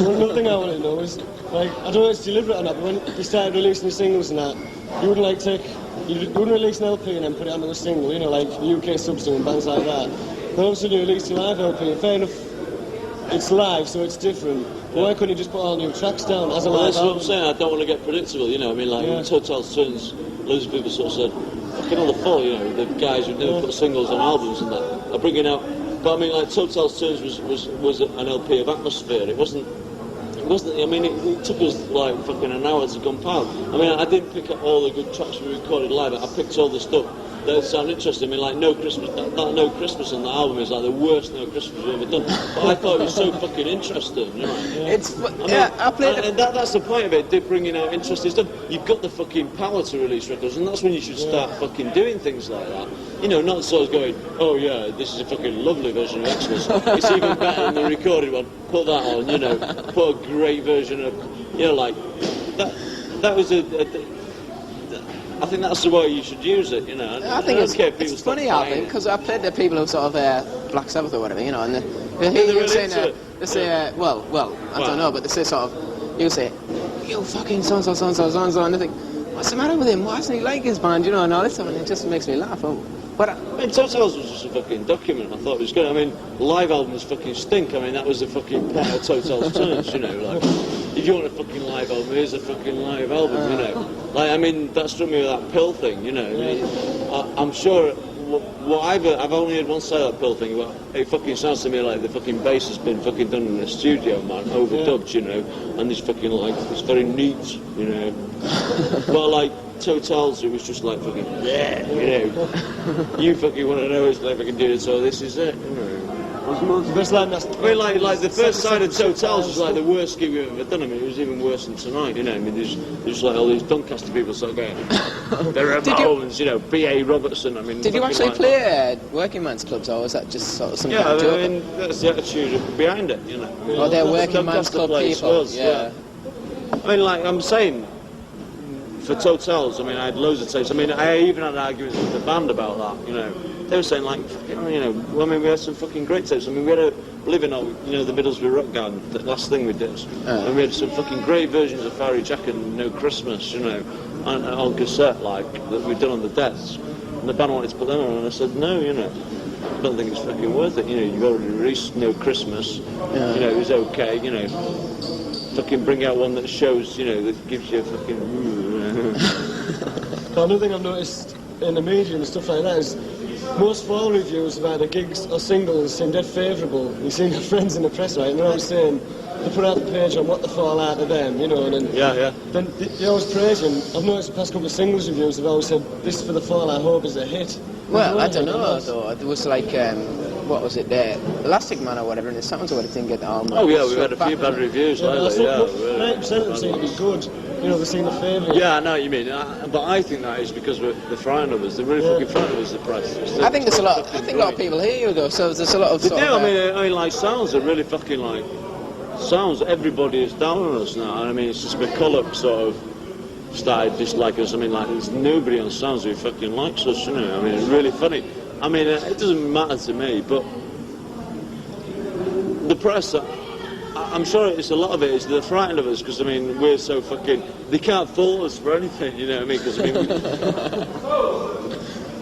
Well, another thing I want to know is, like, I don't know if it's deliberate or not, but when they started releasing the singles and that, you wouldn't release an LP and then put it onto a single, you know, like the UK Subs and bands like that. Then all of a sudden you release your live LP, and fair enough, it's live, so it's different. Yeah. Why couldn't you just put all new tracks down as a live that's album? what I'm saying, I don't want to get predictable, you know, I mean, like, Total Sons, loads of people sort of said, fucking all the fault, you know, the guys who never put singles on albums and that, are bringing out, but I mean, like, Total Sons was an LP of atmosphere, it wasn't, I mean, it took us like fucking an hour to compile. I mean, I didn't pick up all the good tracks we recorded live, I picked all the stuff that sound interesting. I mean, like No Christmas, that No Christmas on the album is like the worst No Christmas we've ever done. But I thought it was so fucking interesting, you know. I played and that's the point of it, bringing out interesting stuff. You've got the fucking power to release records, and that's when you should start fucking doing things like that. You know, not sort of going, oh yeah, this is a fucking lovely version of Xmas. It's even better than the recorded one. Put that on, you know. Put a great version of, you know, like that was I think that's the way you should use it, you know. I think it's funny, I think, because I played to people who sort of Black Sabbath or whatever, you know, and they hear you saying, they say, well, I don't know, but they say sort of, you say, yo, fucking so-and-so, and they think, what's the matter with him? Why doesn't he like his band, you know, and all this stuff, and it just makes me laugh. But I mean, Totals was just a fucking document. I thought it was good. I mean, live albums fucking stink. I mean, that was the fucking part of Totals Turns, you know. Like, if you want a fucking live album, here's a fucking live album, you know. Like, I mean, that struck me with that Pill thing, you know. I mean, I'm sure. I've only heard one side of that Pill thing. But it fucking sounds to me like the fucking bass has been fucking done in a studio, man, overdubbed, you know. And it's fucking like it's very neat, you know. But like. Totals, it was just like fucking, you know, you fucking want to know it's like fucking do it, so this is it, you know. I mean, like the first side of Totals was like the worst gig we've ever done. I mean, it was even worse than tonight, you know. I mean, there's like all these Doncaster people sort of going, they're at Owens, you know, B.A. Robertson. I mean, did you actually play working man's clubs, or was that just sort of some kind of joke? I mean, that's the attitude behind it, you know. Oh, they're working man's club people. Yeah. I mean, like I'm saying. For Totals, I mean, I had loads of tapes. I mean, I even had arguments with the band about that, you know. They were saying, like, you know, well, I mean, we had some fucking great tapes. I mean, we had believe it or not, you know, the Middlesbrough Rock gang, the last thing we did. And we had some fucking great versions of Fiery Jack and No Christmas, you know, on cassette, like, that we'd done on the desk. And the band wanted to put them on, and I said, no, you know. I don't think it's fucking worth it, you know. You've already released No Christmas, you know, it was okay, you know. Fucking bring out one that shows, you know, that gives you a fucking... Another thing I've noticed in the media and stuff like that is most fall reviews of either gigs or singles seem dead favourable. You've seen your friends in the press, right, and they're always saying they put out the page on what the fall out of them, you know, and then then they always praise him. I've noticed the past couple of singles reviews they've always said this for the fall I hope is a hit. Well, I don't know though. There was like what was it there? Elastic Man or whatever, and it sounds like it didn't get the album. Oh yeah, we've had a few bad reviews lately. 90% of them seem to be good. You know, they seem to favour. Yeah, I know what you mean. But I think that is because they're frightened of us. They're really fucking frightened of us, the press. I think there's a lot. I think a lot of people hear you though, so there's a lot of. They do. I mean, like sounds are really fucking like sounds. Everybody is down on us now. And I mean, it's just McCulloch sort of started disliking us. I mean, like there's nobody on sounds who fucking likes us. You know, I mean, it's really funny. I mean, it doesn't matter to me, but the press. I'm sure it's a lot of it is they're frightened of us because I mean we're so fucking. They can't fault us for anything, you know what I mean? Because I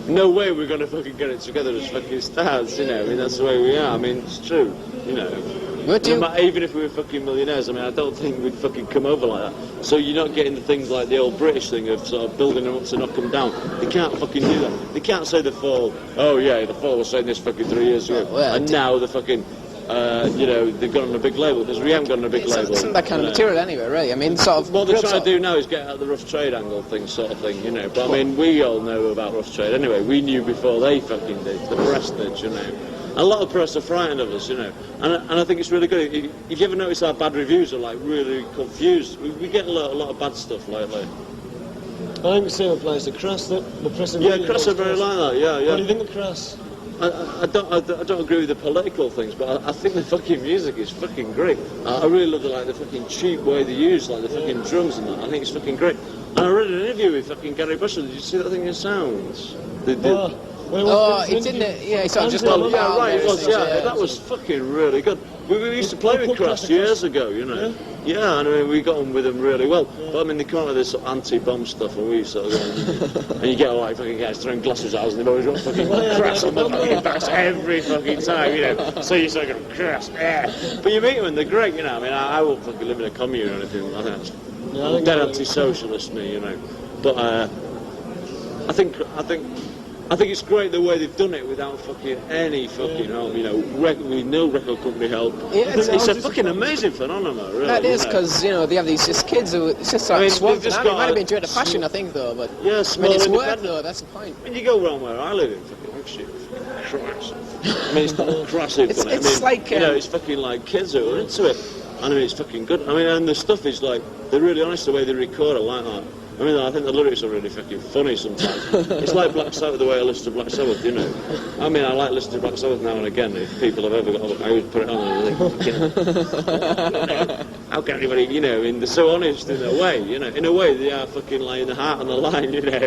mean, no way we're gonna fucking get it together as fucking stars, you know. I mean that's the way we are. I mean it's true, you know. Even if we were fucking millionaires, I mean I don't think we'd fucking come over like that. So you're not getting the things like the old British thing of sort of building them up to knock them down. They can't fucking do that. They can't say the Fall. Oh yeah, the Fall was saying this fucking 3 years ago, and now the fucking. You know, they've got on a big label, because we haven't got on a big label. It's not that kind of material anyway, right? I mean, sort of... What they're trying to do now is get out the rough trade angle thing, sort of thing, you know. But, I mean, we all know about rough trade anyway. We knew before they fucking did. The press did, you know. A lot of press are frightened of us, you know. And I think it's really good. If you ever notice our bad reviews are, like, really confused, we get a lot of bad stuff lately. I think the same applies to Crass, the press and media. Yeah, Crass are very like that, yeah. What do you think of Crass? I don't agree with the political things, but I think the fucking music is fucking great. I really love the fucking cheap way they use like the fucking drums and that. I think it's fucking great. And I read an interview with fucking Gary Bushell. Did you see that thing in Sounds? Oh, it didn't. Yeah, he sort of just got Yeah, right, it there, was, yeah. that was fucking really good. We used to play with Cross years ago, you know. Yeah, and I mean, we got on with them really well. But I mean, they come out with this sort of anti-bomb stuff, and we sort of and you get all like fucking guys throwing glasses at us, and they've always got fucking Cross on the fucking backs every fucking time, you know. So you're sort of Cross, But you meet them, and they're great, you know. I mean, I won't fucking live in a commune or anything like that. I'm dead anti-socialist, me, you know. But I think it's great the way they've done it without fucking any fucking help, you know, with no record company help. Yeah, it's a fucking amazing phenomenon, really. That is, because, you know, they have these just kids who, it's just like swamped. It might have been due to passion, I think, though, but yeah, I mean, it's work, though, that's the point. When you go around where I live in fucking Oxford, Christ. I mean, it's not crassive, it's I mean, like... you know, it's fucking like kids who are into it. And I mean, it's fucking good. I mean, and the stuff is like, they're really honest the way they record it like that. I mean, I think the lyrics are really fucking funny sometimes. It's like Black Sabbath, the way I listen to Black Sabbath, you know. I mean, I like listening to Black Sabbath now and again. If people have ever got, I always put it on and think, you know, how can anybody, you know, I mean, they're so honest in a way, you know. In a way, they are fucking laying the heart on the line, you know.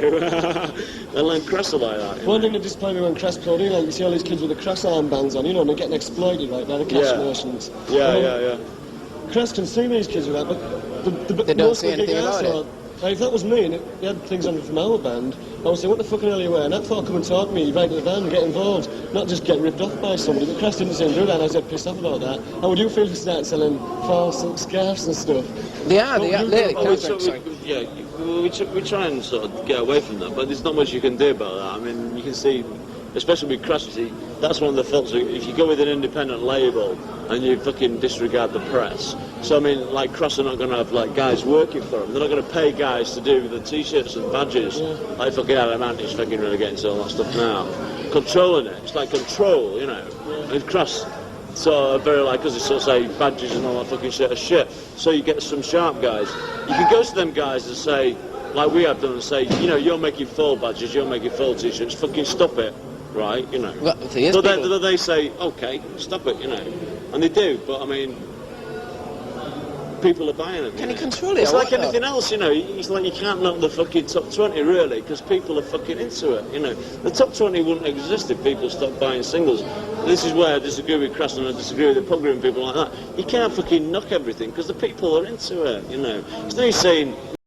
They're like Crass are like that. One thing that disappointed me when Crass played in, like, you see all these kids with the Crass armbands on, you know, and they're getting exploited, right, by the cash merchants. Yeah. Crass can see these kids with that, but they don't see anything about it. Like, if that was me and they had things on from our band, I would say, what the fucking hell are you wearing that for? Come and talk to me, right to the band, get involved, not just get ripped off by somebody. But Crass didn't seem to do that, and I was dead pissed off about that. How would you feel if you started selling false silk scarves and stuff? They are. We try and sort of get away from that, but there's not much you can do about that. I mean, you can see, especially with Crass, you see, that's one of the faults. If you go with an independent label and you fucking disregard the press, so I mean, like Crass are not going to have like guys working for them. They're not going to pay guys to do the t-shirts and badges. Like fucking Anathema fucking really getting into all that stuff now. Controlling it, it's like control, you know. And Crass, so very like, because it's sort of say badges and all that fucking shit. So you get some sharp guys. You can go to them guys and say, like we have done, and say, you know, you're making full badges, you're making full t-shirts, fucking stop it, right, you know. Well, so they say, okay, stop it, you know, and they do, but I mean, people are buying it. Can you control it? It's like anything else, you know, it's like you can't knock the fucking top 20, really, because people are fucking into it, you know. The top 20 wouldn't exist if people stopped buying singles. This is where I disagree with Crass and I disagree with the pub room people like that. You can't fucking knock everything, because the people are into it, you know. It's no use saying,